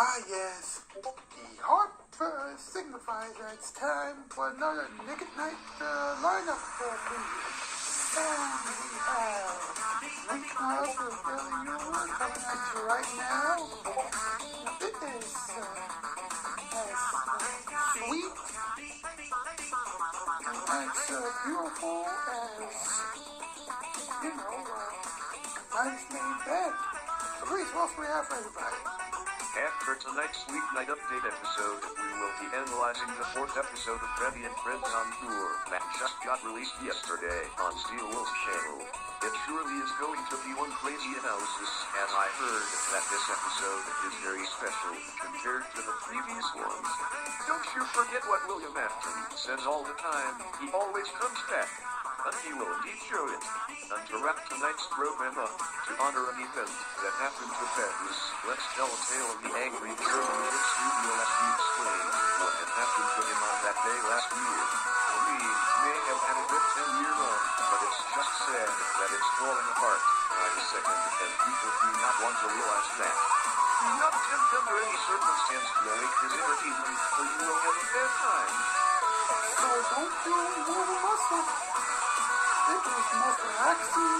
Ah, yes. The heart signifies that it's time for another Weeknight lineup preview. And we have Weeknight with Billy Muller coming at you right now. Now, it is as sweet and as beautiful as, nice made bed. Reese, what else we have for everybody? After tonight's Weeknight update episode, we will be analyzing the 4th episode of Freddie and Friends on Tour that just got released yesterday on Steel Wolf's channel. It surely is going to be one crazy analysis, as I heard that this episode is very special compared to the previous ones. Don't you forget what William Afton says all the time, he always comes back. And he will indeed show it. And to wrap tonight's program up, to honor an event that happened to Paris, let's tell a tale of the angry German hit studio as he explains what had happened to him on that day last year. We may have had a good 10-year run, but it's just sad that it's falling apart by the second, and people do not want to realize that. Do not tempt under any circumstance to awake his inner demon, or you will have a bad time. So don't do more than muscle. It was the most relaxing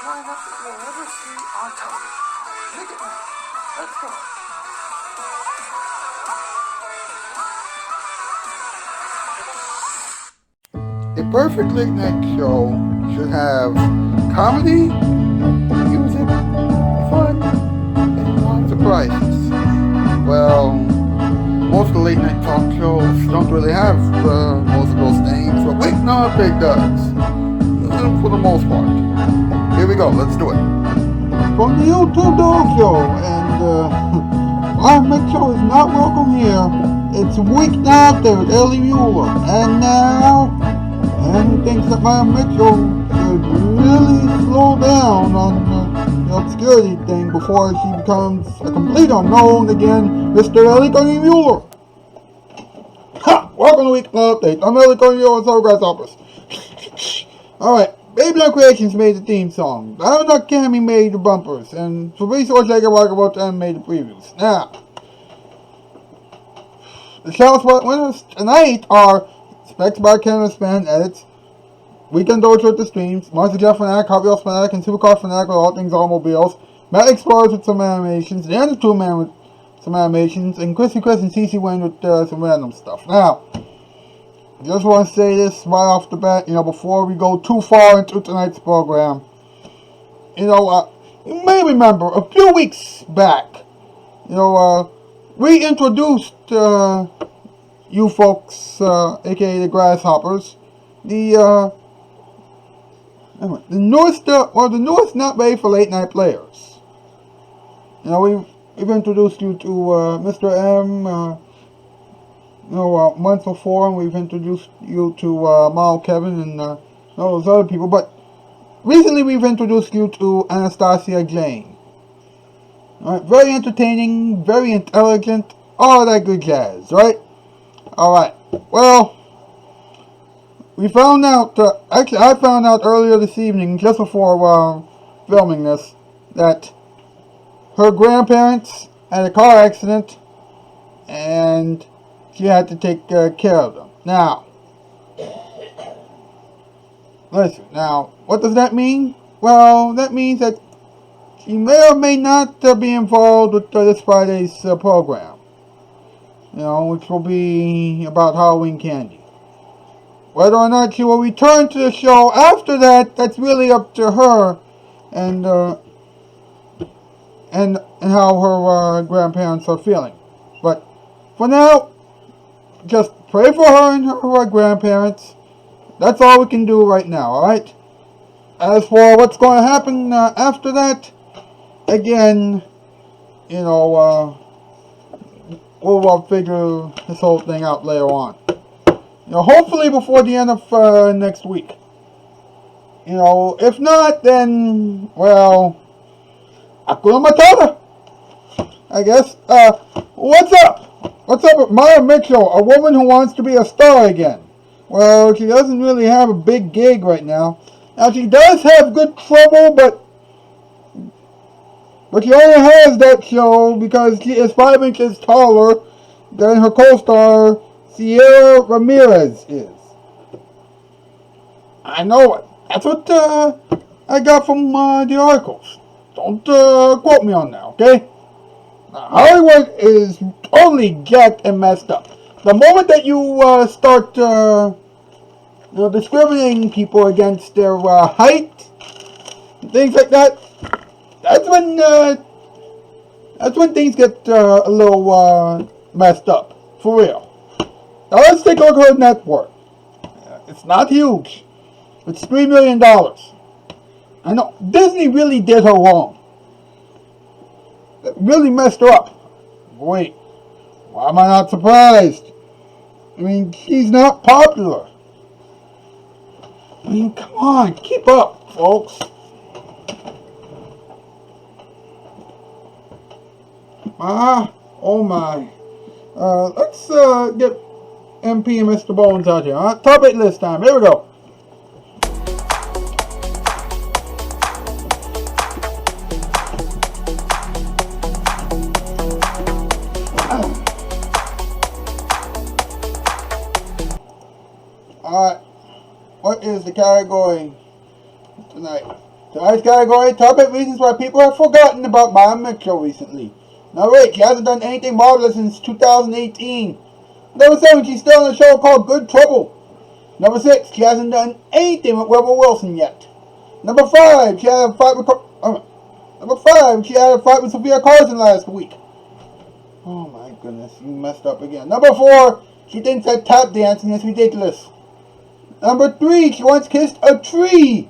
lineup that you'll ever see on television. Look at me. Let's go. A perfect late night show should have comedy, music, fun, and lots of surprises. Well, most of the late night talk shows don't really have most of those things, but Weeknight does. For the most part. Here we go, let's do it. From the YouTube Dog Show, and Maia Mitchell is not welcome here. It's Weeknight there with Ellie Muller, and now, and he thinks that Maia Mitchell should really slow down on the obscurity thing before she becomes a complete unknown again, Mr. Ellie Muller. Ha! Welcome to Weeknight Update. I'm Ellie Muller, so grasshoppers. Alright, Babylon Creations made the theme song. Diana Cammy made the bumpers. And Fabrice Ortega Walkabout and made the previews. Now, the Shoutout Spotlight winners tonight are Specs by Canvas Band Edits, Weekend Dojo with the Streams, Monster Jeff Fanatic, Hot Wheels Fanatic, and Supercar Fanatic with all things automobiles, Matt Explorers with some animations, The End of Two Man with some animations, and Chrissy Chris and CC Wayne with some random stuff. Now, just want to say this right off the bat, before we go too far into tonight's program. You may remember a few weeks back, we introduced you folks, aka the Grasshoppers, the newest not ready for late night players. We've introduced you to Mr. M. Months before, and we've introduced you to Mal Kevin and those other people, but recently we've introduced you to Anastasia Jane. Alright, very entertaining, very intelligent, all that good jazz, right? Alright, well, we found out, actually I found out earlier this evening, just before filming this, that her grandparents had a car accident, and she had to take care of them. Now, listen, what does that mean? Well, that means that she may or may not be involved with this Friday's program. Which will be about Halloween candy. Whether or not she will return to the show after that, that's really up to her and how her grandparents are feeling. But for now, just pray for her and her grandparents. That's all we can do right now, alright? As for what's going to happen after that, again, we'll figure this whole thing out later on. Hopefully before the end of next week. If not, then, well, Hakuna Matata, I guess. What's up? What's up with Maia Mitchell, a woman who wants to be a star again? Well, she doesn't really have a big gig right now. Now, she does have good trouble, but But she only has that show because she is 5 inches taller than her co-star Sierra Ramirez is. I know it. That's what I got from the articles. Don't quote me on that, okay? Hollywood is totally jacked and messed up. The moment that you start discriminating people against their height, and things like that, that's when things get a little messed up, for real. Now let's take a look at her net worth. It's not huge. It's $3 million. I know Disney really did her wrong. It really messed her up. Wait, why am I not surprised? I mean, she's not popular. I mean, come on, keep up, folks. Oh my. Let's get MP and Mr. Bones out here. Top 8 list time. Here we go. Alright. What is the category tonight? Tonight's category, top 8 reasons why people have forgotten about Maia Mitchell recently. Number 8, she hasn't done anything marvelous since 2018. Number 7, she's still on a show called Good Trouble. Number 6, she hasn't done anything with Rebel Wilson yet. Number 5, she had a fight with Sophia Carson last week. Oh my goodness, you messed up again. Number 4, she thinks that tap dancing is ridiculous. Number 3, she once kissed a tree.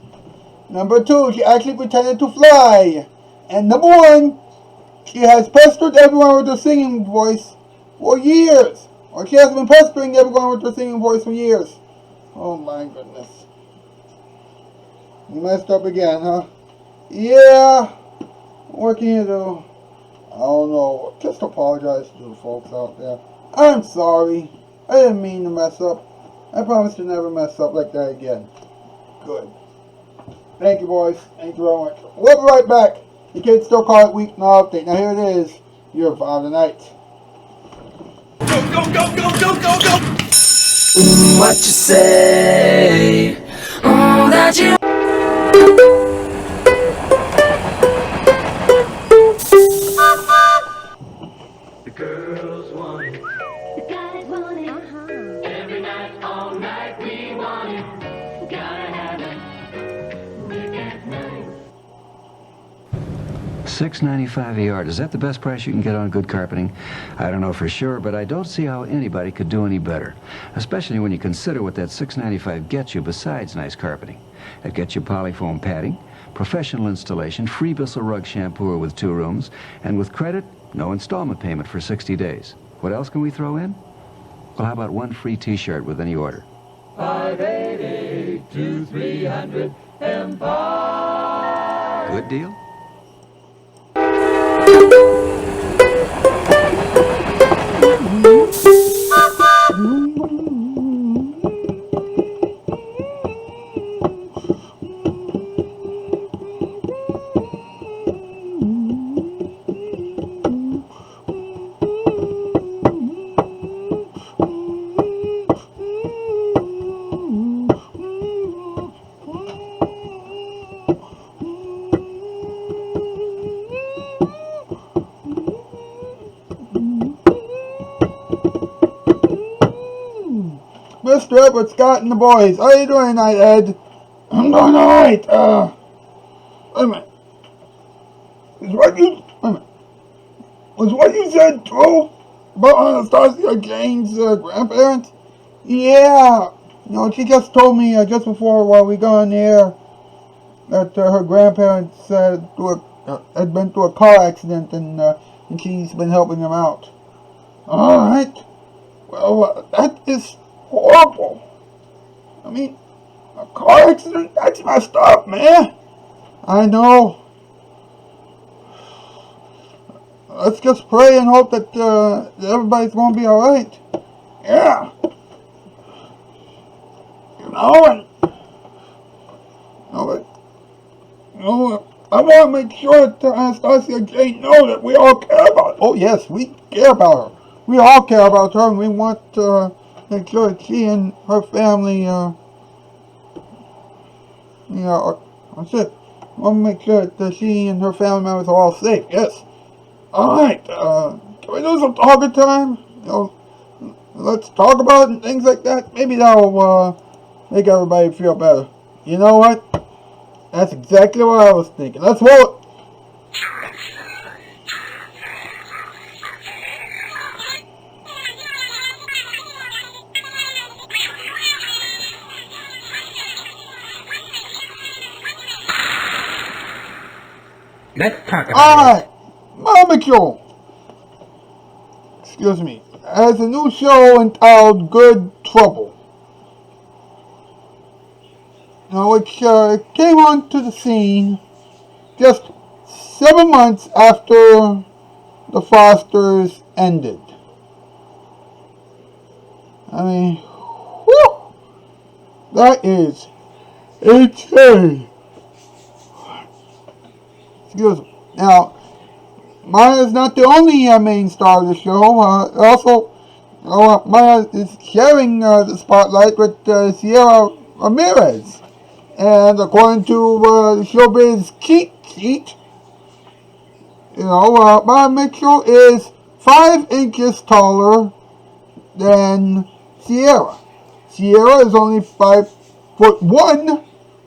Number 2, she actually pretended to fly. And number 1, she has pestered everyone with her singing voice for years. Or she has been pestering everyone with her singing voice for years. Oh my goodness. You messed up again, huh? Yeah. What can you do? I don't know. Just apologize to the folks out there. I'm sorry. I didn't mean to mess up. I promise to never mess up like that again. Good. Thank you, boys. Thank you very much. We'll be right back. The kids still call it Weeknight Update. Now here it is. Your Father Night. Go, go, go, go, go, go, go! What you say? That you... The girls want it. The guys want it. Every night, all night, we want it. Gotta have it. Nick at night. $6.95 a yard. Is that the best price you can get on good carpeting? I don't know for sure, but I don't see how anybody could do any better, especially when you consider what that $6.95 gets you besides nice carpeting. It gets you polyfoam padding, professional installation, free Bissell rug shampooer with 2 rooms, and with credit, no installment payment for 60 days. What else can we throw in? Well, how about 1 free t-shirt with any order? 588-2300 Empire. Good deal? Mr. Edward Scott and the boys. How you doing tonight, Ed? I'm doing alright. Wait a minute. Was what you said true about Anastasia Jane's grandparents? Yeah. You know, she just told me just before while we got on the air that her grandparents had been through a car accident and she's been helping them out. Alright. Well, that is horrible. I mean, a car accident? That's messed up, man. I know. Let's just pray and hope that everybody's going to be alright. Yeah. You know, I I want to make sure that Anastasia and Jane know that we all care about her. Oh, yes, we care about her. We all care about her, and we want to make sure that she and her family, that's it. I want to make sure that she and her family members are all safe. Yes. All right. Can we do some talking time? Let's talk about it and things like that. Maybe that'll make everybody feel better. You know what? That's exactly what I was thinking. Let's roll it. Let's talk about Alright, Maia Mitchell, excuse me, has a new show entitled Good Trouble. Now, which came onto the scene just 7 months after the Fosters ended. I mean, whew, that is insane. Excuse me. Now, Maia is not the only main star of the show. Also, Maia is sharing the spotlight with Sierra Ramirez. And according to the Showbiz cheat sheet, Maia Mitchell is 5 inches taller than Sierra. Sierra is only 5'1",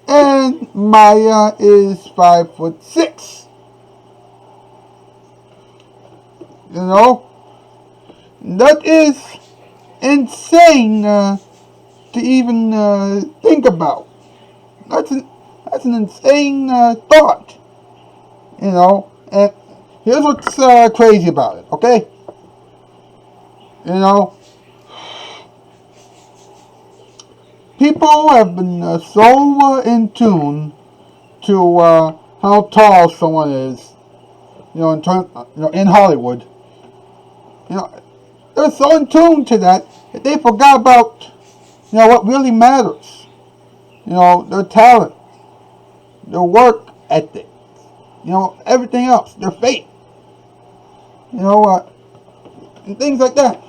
and Maia is 5'6". That is insane to even think about. That's an insane thought. And here's what's crazy about it, okay? People have been so in tune to how tall someone is, in Hollywood. They're so in tune to that they forgot about, what really matters. Their talent, their work ethic, everything else, their faith, and things like that.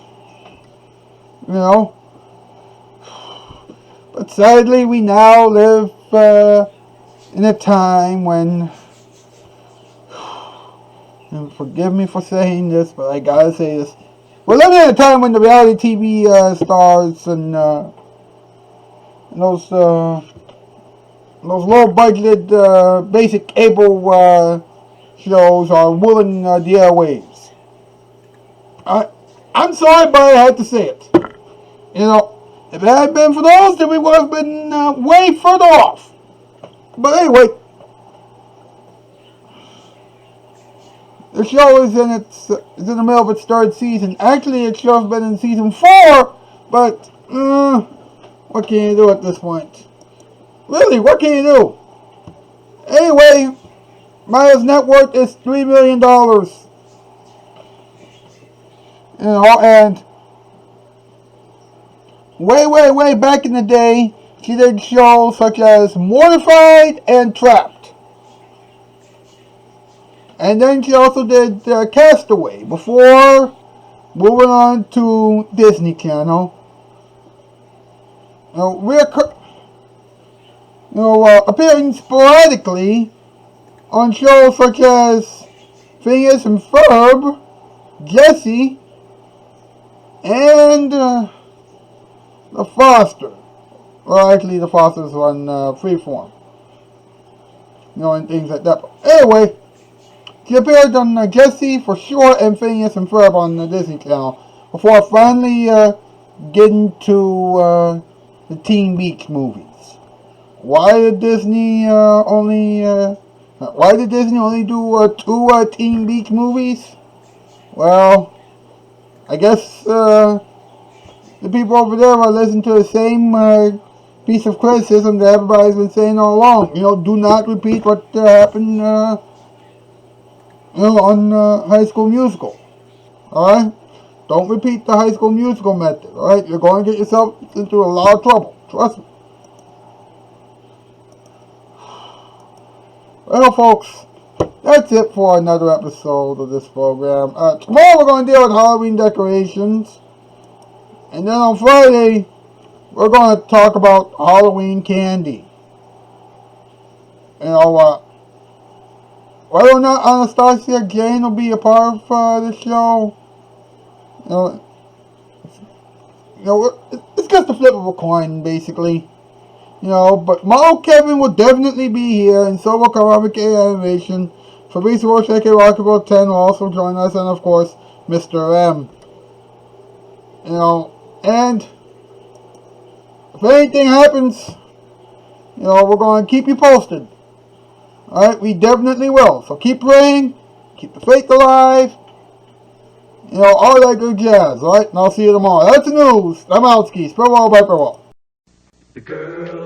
But sadly, we now live in a time when, and forgive me for saying this, but I gotta say this, we're living in a time when the reality TV stars and those low-budget basic cable shows are ruling the airwaves. I'm sorry, but I had to say it. If it had been for those, then we would have been way further off. But anyway, the show is in the middle of its 3rd season. Actually, the show's been in season 4, but what can you do at this point? Really, what can you do? Anyway, Maia's net worth is $3 million. And way back in the day, she did shows such as Mortified and Trapped. And then she also did Castaway before moving on to Disney Channel. Appearing sporadically on shows such as Phineas and Ferb, Jesse, and The Foster. Well, actually, The Foster's on Freeform. And things like that. But anyway, she appeared on Jesse for sure and Phineas and Ferb on the Disney Channel before finally getting to the Teen Beach movies. Why did Disney only do 2 Teen Beach movies? Well, I guess the people over there are listening to the same piece of criticism that everybody's been saying all along. Do not repeat what happened on High School Musical. Alright? Don't repeat the High School Musical method. Alright? You're going to get yourself into a lot of trouble. Trust me. Well, folks, that's it for another episode of this program. Tomorrow we're going to deal with Halloween decorations. And then on Friday, we're going to talk about Halloween candy. Whether or not Anastasia Jane will be a part of the show, it's just a flip of a coin, basically. But Mo Kevin will definitely be here, and so will Karamic Animation. Fabrice Roche, aka Rockable 10, will also join us, and of course, Mr. M. And if anything happens, we're going to keep you posted. Alright, we definitely will. So keep praying, keep the faith alive, all that good jazz, alright? And I'll see you tomorrow. That's the news. I'm out, Ski. Spread well, bye, farewell. The girl